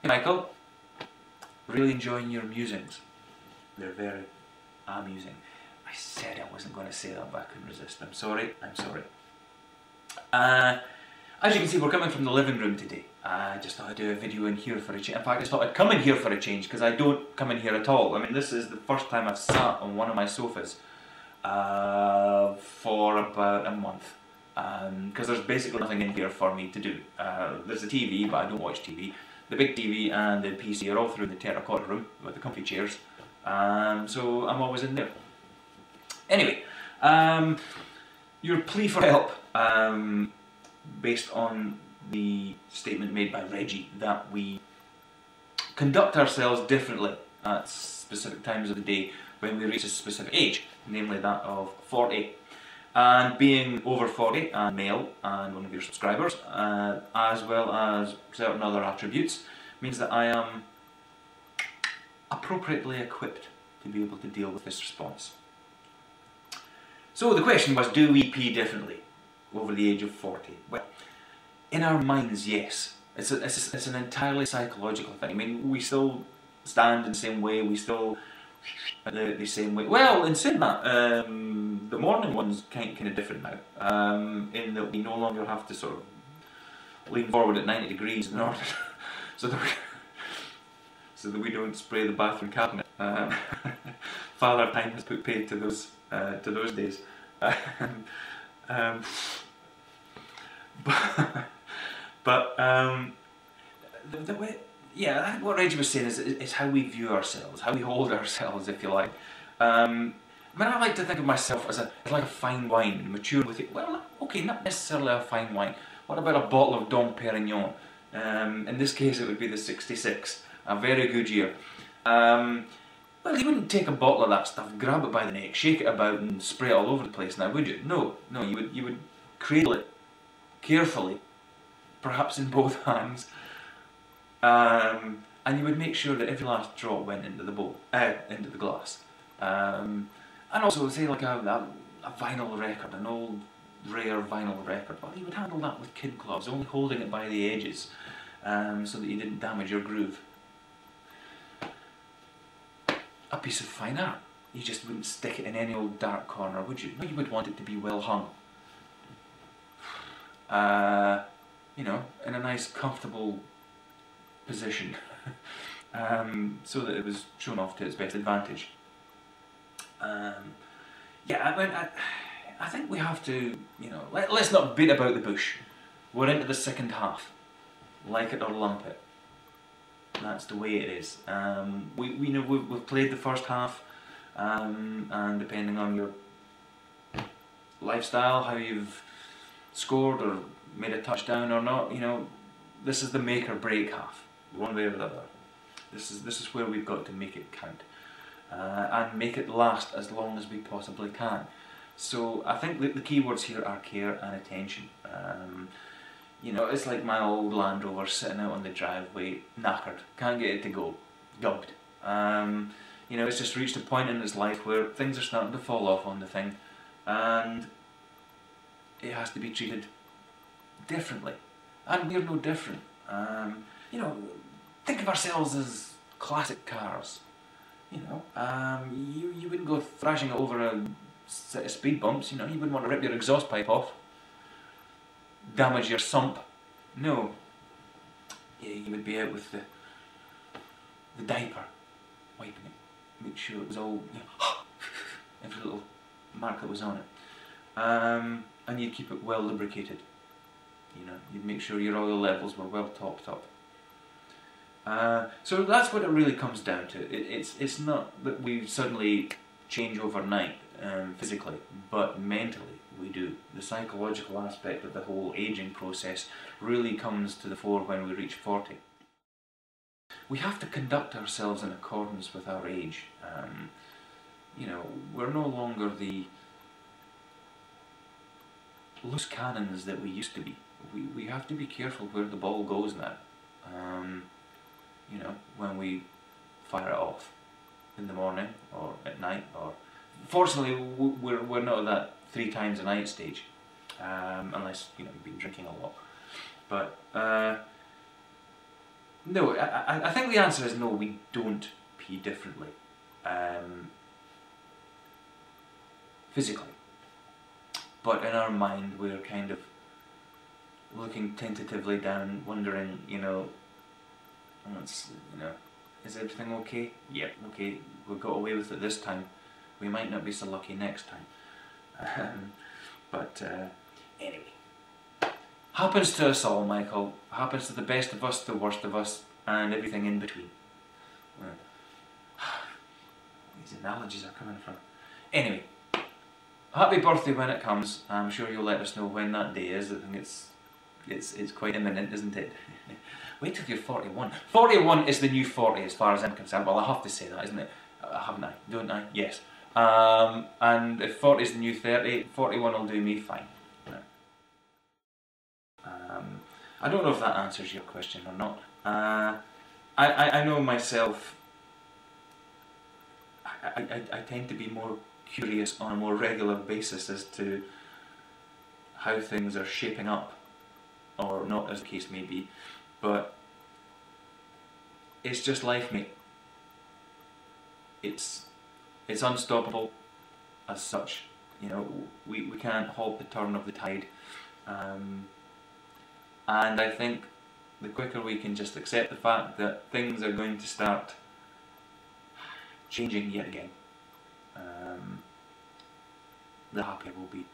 Hey Michael, really enjoying your musings. They're very amusing. I said I wasn't going to say that, but I couldn't resist. I'm sorry, I'm sorry. As you can see, we're coming from the living room today. I just thought I'd do a video in here for a change. In fact, I just thought I'd come in here for a change, because I don't come in here at all. I mean, this is the first time I've sat on one of my sofas for about a month. Because there's basically nothing in here for me to do. There's a TV, but I don't watch TV. The big TV and the PC are all through the terracotta room with the comfy chairs. So I'm always in there. Anyway, your plea for help, based on the statement made by Reggie that we conduct ourselves differently at specific times of the day when we reach a specific age, namely that of 40. And being over 40 and male and one of your subscribers, as well as certain other attributes, means that I am appropriately equipped to be able to deal with this response. So the question was, do we pee differently over the age of 40? Well, in our minds, yes. It's an entirely psychological thing. I mean, we still stand in the same way, we still the same way. Well, in saying that, the morning one's kind of different now, in that we no longer have to sort of lean forward at 90 degrees in order so that we don't spray the bathroom cabinet. Father Time has put paid to those days. The way, yeah, I think what Reggie was saying is how we view ourselves, how we hold ourselves, if you like. I mean, I like to think of myself as like a fine wine, mature with it. Well, okay, not necessarily a fine wine. What about a bottle of Dom Perignon? In this case, it would be the 66, a very good year. Well, you wouldn't take a bottle of that stuff, grab it by the neck, shake it about, and spray it all over the place, now would you? No, no, you would cradle it carefully, perhaps in both hands. And you would make sure that every last drop went into the bowl, into the glass. And also, say like a vinyl record, an old rare vinyl record, well, you would handle that with kid gloves, only holding it by the edges, so that you didn't damage your groove. A piece of fine art, you just wouldn't stick it in any old dark corner, would you? No, you would want it to be well hung. You know, in a nice, comfortable position, so that it was shown off to its best advantage. Yeah, I mean, I think we have to, you know, let's not beat about the bush. We're into the second half, like it or lump it. That's the way it is. We know we've played the first half, and depending on your lifestyle, how you've scored or made a touchdown or not, you know, this is the make or break half, one way or the other. This is where we've got to make it count, and make it last as long as we possibly can. So I think the key words here are care and attention. You know, it's like my old Land Rover sitting out on the driveway, knackered, can't get it to go, gubbed. You know, it's just reached a point in its life where things are starting to fall off on the thing, and it has to be treated differently. And we're no different. You know, think of ourselves as classic cars. You know, you wouldn't go thrashing it over a set of speed bumps, you know, you wouldn't want to rip your exhaust pipe off, damage your sump. No. Yeah, you would be out with the diaper, wiping it, make sure it was all, you know, every little mark that was on it. And you'd keep it well lubricated. You know, you'd make sure your oil levels were well topped up. So that's what it really comes down to. It's not that we suddenly change overnight physically, but mentally we do. The psychological aspect of the whole aging process really comes to the fore when we reach 40. We have to conduct ourselves in accordance with our age. You know, we're no longer the loose cannons that we used to be. We have to be careful where the ball goes now. You know, when we fire it off in the morning or at night, or fortunately we're not at that 3 times a night stage, unless, you know, you've been drinking a lot. But No, I think the answer is no, we don't pee differently. Physically. But in our mind we're kind of looking tentatively down, wondering, you know, is everything okay? Yep, okay, we got away with it this time. We might not be so lucky next time. Anyway. Happens to us all, Michael. Happens to the best of us, the worst of us, and everything in between. These analogies are coming from. Anyway, happy birthday when it comes. I'm sure you'll let us know when that day is. I think it's quite imminent, isn't it? Wait till you're 41. 41 is the new 40 as far as I'm concerned. Well, I have to say that, isn't it? Haven't I? Don't I? Yes. And if 40 is the new 30, 41 will do me fine. I don't know if that answers your question or not. I know myself, I tend to be more curious on a more regular basis as to how things are shaping up, or not, as the case may be, but it's just life, mate. It's unstoppable as such. You know, we can't halt the turn of the tide. And I think the quicker we can just accept the fact that things are going to start changing yet again, the happier we'll be.